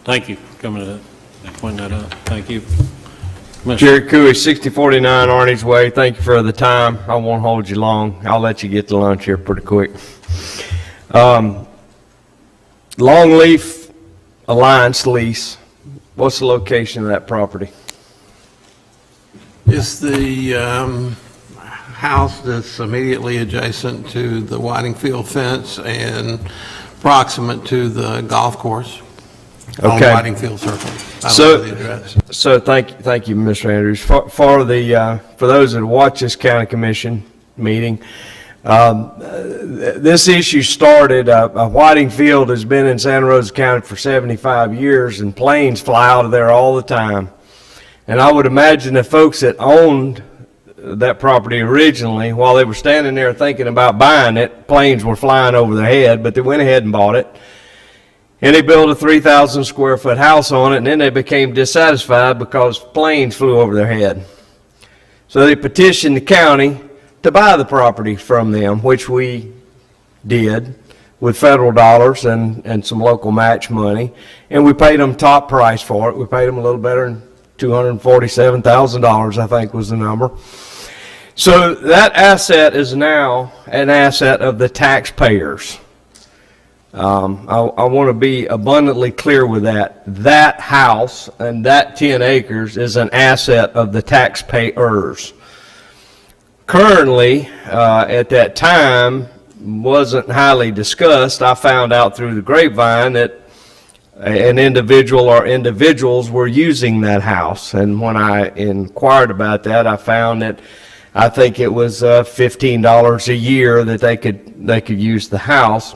Thank you for coming to that and pointing that out. Thank you. Jerry Cooey, 6049 Arnie's Way. Thank you for the time. I won't hold you long. I'll let you get to lunch here pretty quick. Longleaf Alliance lease. What's the location of that property? It's the house that's immediately adjacent to the Whiting Field fence and proximate to the golf course on Okay. Whiting Field Circle. I don't So- know the address. So thank you, Mr. Andrews. For those that watch this county commission meeting, this issue started. Whiting Field has been in Santa Rosa County for 75 years, and planes fly out of there all the time. And I would imagine the folks that owned that property originally, while they were standing there thinking about buying it, planes were flying over their head, but they went ahead and bought it. And they built a 3,000 square foot house on it, and then they became dissatisfied because planes flew over their head. So they petitioned the county to buy the property from them, which we did with federal dollars and some local match money. And we paid them top price for it. We paid them a little better than $247,000, I think was the number. So that asset is now an asset of the taxpayers. I want to be abundantly clear with that. That house and that 10 acres is an asset of the taxpayers. Currently, at that time, wasn't highly discussed. I found out through the grapevine that an individual or individuals were using that house. And when I inquired about that, I found that I think it was $15 a year that they could use the house.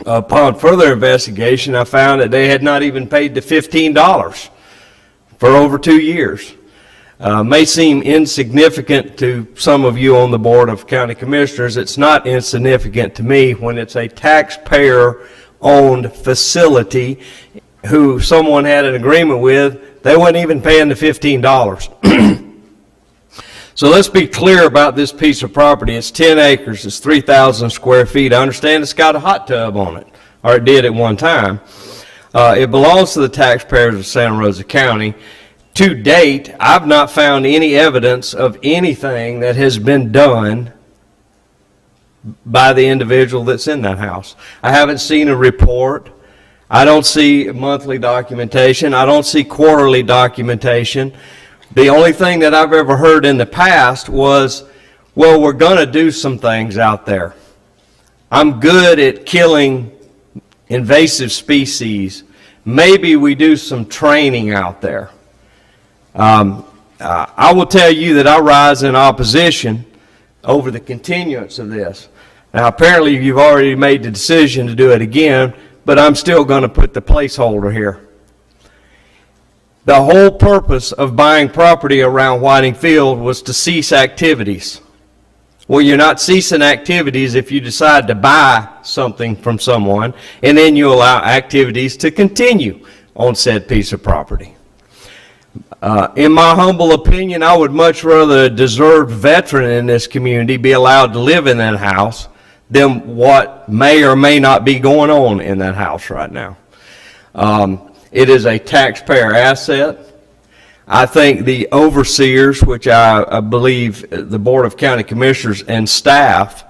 Upon further investigation, I found that they had not even paid the $15 for over 2 years. May seem insignificant to some of you on the Board of County Commissioners. It's not insignificant to me when it's a taxpayer-owned facility who someone had an agreement with. They weren't even paying the $15. So let's be clear about this piece of property. It's 10 acres. It's 3,000 square feet. I understand it's got a hot tub on it, or it did at one time. It belongs to the taxpayers of Santa Rosa County. To date, I've not found any evidence of anything that has been done by the individual that's in that house. I haven't seen a report. I don't see monthly documentation. I don't see quarterly documentation. The only thing that I've ever heard in the past was, well, we're going to do some things out there. I'm good at killing invasive species. Maybe we do some training out there. I will tell you that I rise in opposition over the continuance of this. Now, apparently you've already made the decision to do it again, but I'm still going to put the placeholder here. The whole purpose of buying property around Whiting Field was to cease activities. Well, you're not ceasing activities if you decide to buy something from someone, and then you allow activities to continue on said piece of property. In my humble opinion, I would much rather a deserved veteran in this community be allowed to live in that house than what may or may not be going on in that house right now. It is a taxpayer asset. I think the overseers, which I believe the Board of County Commissioners and staff,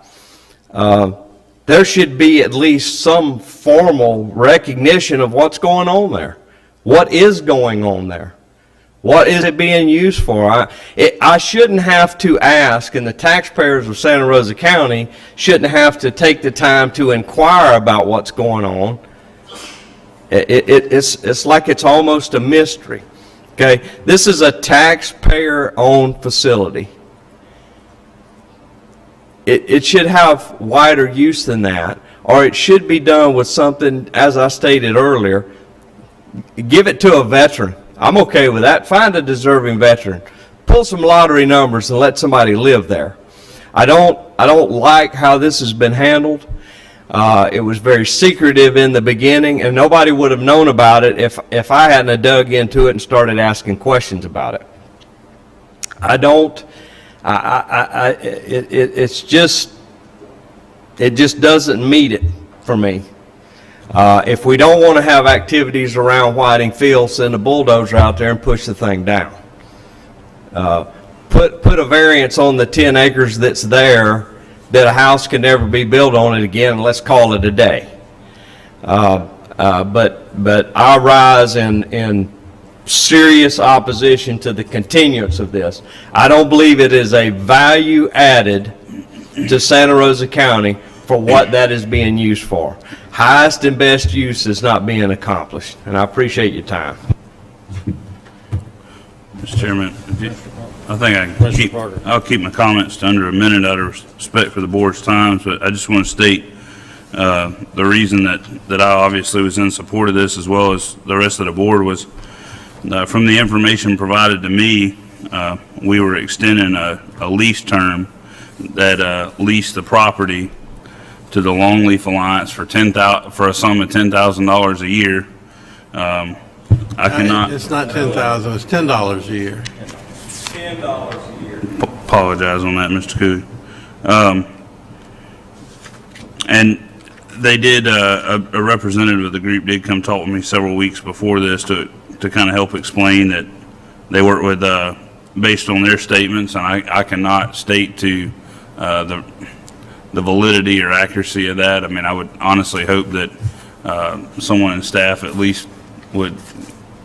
there should be at least some formal recognition of what's going on there. What is going on there? What is it being used for? I shouldn't have to ask, and the taxpayers of Santa Rosa County shouldn't have to take the time to inquire about what's going on. It's like it's almost a mystery. Okay, this is a taxpayer-owned facility. It should have wider use than that, or it should be done with something, as I stated earlier, give it to a veteran. I'm okay with that. Find a deserving veteran. Pull some lottery numbers and let somebody live there. I don't like how this has been handled. It was very secretive in the beginning, and nobody would have known about it if I hadn't have dug into it and started asking questions about it. It just doesn't meet it for me. If we don't want to have activities around Whiting Field, send a bulldozer out there and push the thing down. Put a variance on the 10 acres that's there that a house can never be built on it again, and let's call it a day. But I rise in serious opposition to the continuance of this. I don't believe it is a value added to Santa Rosa County for what that is being used for. Highest and best use is not being accomplished, and I appreciate your time. Mr. Chairman, I think I'll keep my comments to under a minute out of respect for the board's time, but I just want to state the reason that I obviously was in support of this, as well as the rest of the board, was from the information provided to me, we were extending a lease term that leased the property to the Longleaf Alliance for a sum of $10,000 a year. I cannot. It's not $10,000, it's $10 a year. $10 a year. Apologize on that, Mr. Coo. And they did, a representative of the group did come talk with me several weeks before this to kind of help explain that they work with, based on their statements, and I cannot state to the validity or accuracy of that. I mean, I would honestly hope that someone in staff at least would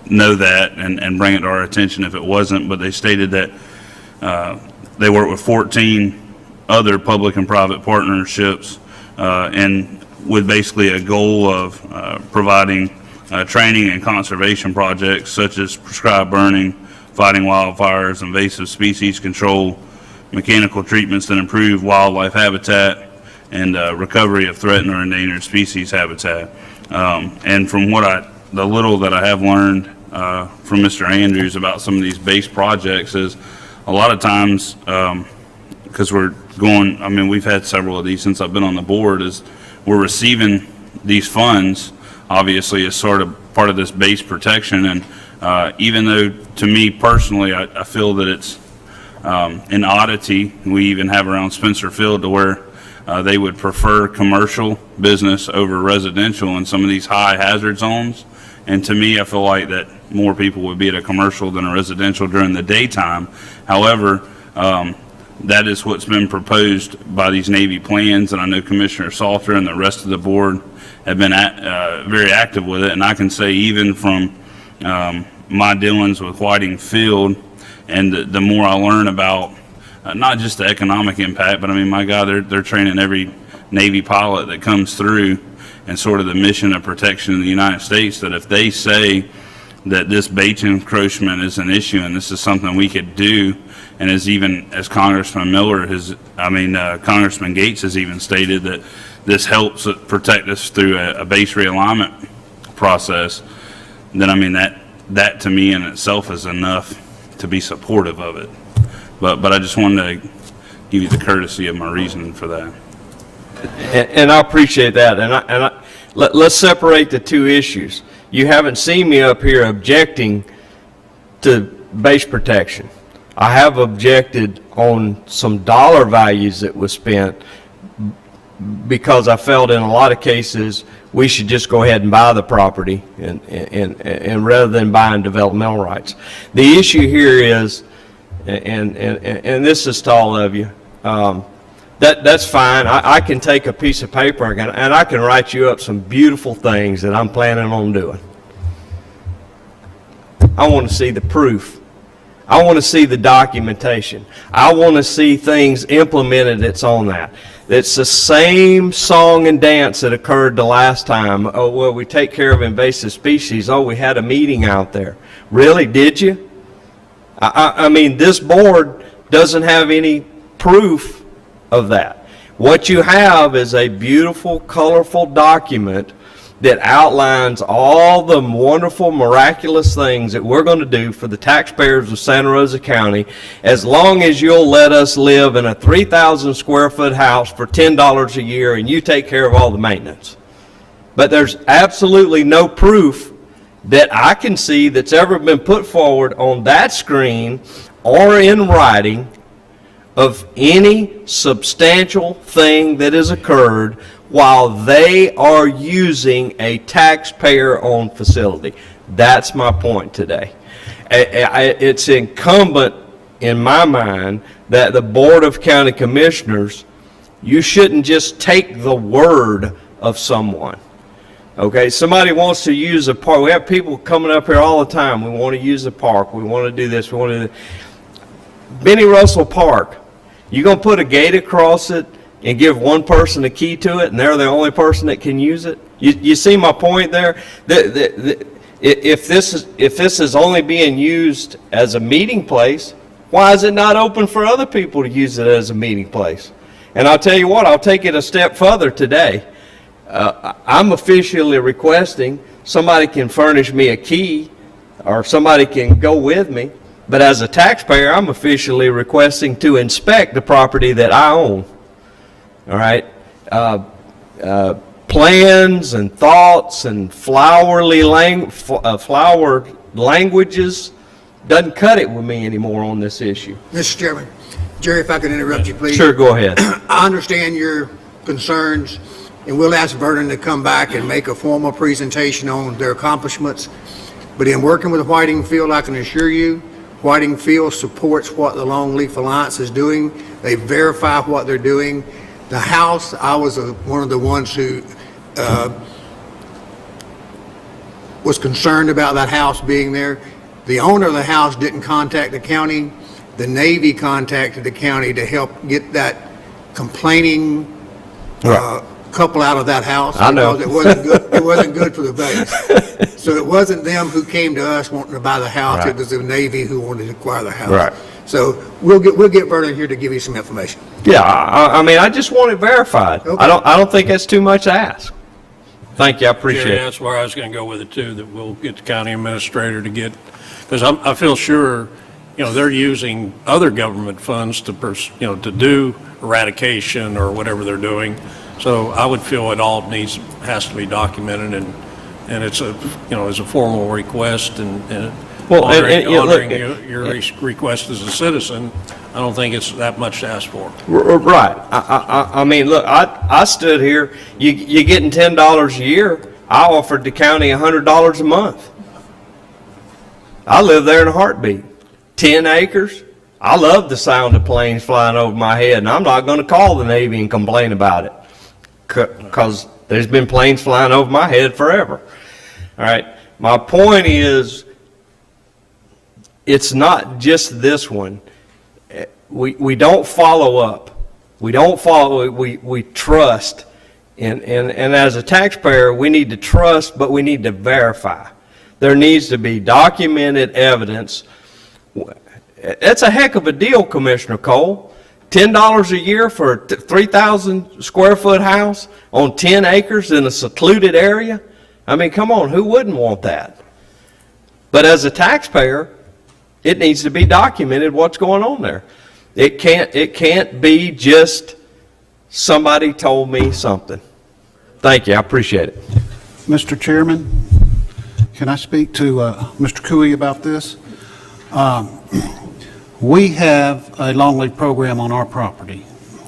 know that and bring it to our attention if it wasn't, but they stated that they work with 14 other public and private partnerships and with basically a goal of providing training and conservation projects such as prescribed burning, fighting wildfires, invasive species control, mechanical treatments that improve wildlife habitat, and recovery of threatened or endangered species habitat. And from the little that I have learned from Mr. Andrews about some of these base projects is a lot of times, because we've had several of these since I've been on the board, is we're receiving these funds, obviously, as sort of part of this base protection. And even though, to me personally, I feel that it's an oddity, we even have around Spencer Field to where they would prefer commercial business over residential in some of these high hazard zones. And to me, I feel like that more people would be at a commercial than a residential during the daytime. However, that is what's been proposed by these Navy plans, and I know Commissioner Salter and the rest of the board have been very active with it. And I can say, even from my dealings with Whiting Field, and the more I learn about not just the economic impact, but I mean, my God, they're training every Navy pilot that comes through, and sort of the mission of protection in the United States, that if they say that this base encroachment is an issue and this is something we could do, and as Congressman Gates has even stated that this helps protect us through a base realignment process, then I mean that to me in itself is enough to be supportive of it. But I just wanted to give you the courtesy of my reasoning for that. And I appreciate that. And let's separate the two issues. You haven't seen me up here objecting to base protection. I have objected on some dollar values that was spent, because I felt in a lot of cases we should just go ahead and buy the property and rather than buying developmental rights. The issue here is, and this is to all of you, that's fine. I can take a piece of paper and I can write you up some beautiful things that I'm planning on doing. I want to see the proof. I want to see the documentation. I want to see things implemented that's on that. It's the same song and dance that occurred the last time. Oh, well, we take care of invasive species. Oh, we had a meeting out there. Really? Did you? I mean, this board doesn't have any proof of that. What you have is a beautiful, colorful document that outlines all the wonderful, miraculous things that we're going to do for the taxpayers of Santa Rosa County, as long as you'll let us live in a 3,000 square foot house for $10 a year and you take care of all the maintenance. But there's absolutely no proof that I can see that's ever been put forward on that screen or in writing of any substantial thing that has occurred while they are using a taxpayer-owned facility. That's my point today. It's incumbent in my mind that the Board of County Commissioners, you shouldn't just take the word of someone. Okay, somebody wants to use a park. We have people coming up here all the time. We want to use the park. We want to do this. We want to do that. Benny Russell Park, you going to put a gate across it and give one person a key to it, and they're the only person that can use it? You see my point there? If this is only being used as a meeting place, why is it not open for other people to use it as a meeting place? And I'll tell you what, I'll take it a step further today. I'm officially requesting somebody can furnish me a key, or somebody can go with me, but as a taxpayer, I'm officially requesting to inspect the property that I own. All right? Plans and thoughts and flowered languages doesn't cut it with me anymore on this issue. Mr. Chairman, Jerry, if I could interrupt you, please. Sure, go ahead. I understand your concerns, and we'll ask Vernon to come back and make a formal presentation on their accomplishments. But in working with Whiting Field, I can assure you, Whiting Field supports what the Longleaf Alliance is doing. They verify what they're doing. The house, I was one of the ones who was concerned about that house being there. The owner of the house didn't contact the county. The Navy contacted the county to help get that complaining couple out of that house. I know. Because it wasn't good. It wasn't good for the base. So it wasn't them who came to us wanting to buy the house. Right. It was the Navy who wanted to acquire the house. Right. So we'll get Vernon here to give you some information. Yeah, I mean, I just want it verified. Okay. I don't think that's too much to ask. Thank you, I appreciate Jerry, it. that's where I was going to go with it too, that we'll get the county administrator to get, because I feel sure, they're using other government funds to, to do eradication or whatever they're doing. So I would feel it all has to be documented, and it's a, as a formal request, and Well, honoring look, your request as a citizen. I don't think it's that much to ask for. Right. I mean, look, I stood here, you're getting $10 a year. I offered the county $100 a month. I live there in a heartbeat. 10 acres. I love the sound of planes flying over my head, and I'm not going to call the Navy and complain about it, because there's been planes flying over my head forever. All right. My point is, it's not just this one. We don't follow up. We don't follow, we trust. And as a taxpayer, we need to trust, but we need to verify. There needs to be documented evidence. That's a heck of a deal, Commissioner Cole. $10 a year for a 3,000 square foot house on 10 acres in a secluded area? I mean, come on, who wouldn't want that? But as a taxpayer, it needs to be documented what's going on there. It can't be just somebody told me something. Thank you, I appreciate it. Mr. Chairman, can I speak to Mr. Cooey about this? We have a longleaf program on our property.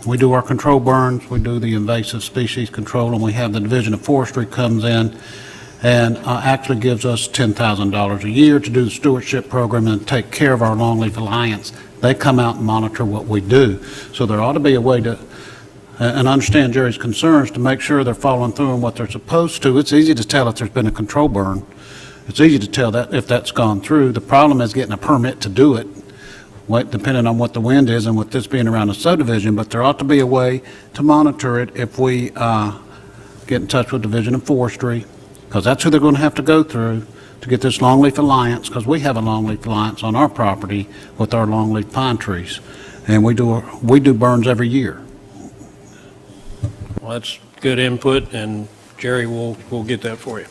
We do our control burns, we do the invasive species control, and we have the Division of Forestry comes in and actually gives us $10,000 a year to do the stewardship program and take care of our Longleaf Alliance. They come out and monitor what we do. So there ought to be a way to, and understand Jerry's concerns, to make sure they're following through on what they're supposed to. It's easy to tell if there's been a control burn. It's easy to tell that if that's gone through. The problem is getting a permit to do it, depending on what the wind is and with this being around a subdivision. But there ought to be a way to monitor it if we get in touch with Division of Forestry, because that's who they're going to have to go through to get this Longleaf Alliance, because we have a Longleaf Alliance on our property with our longleaf pine trees, and we do burns every year. Well, that's good input, and Jerry, we'll get that for you.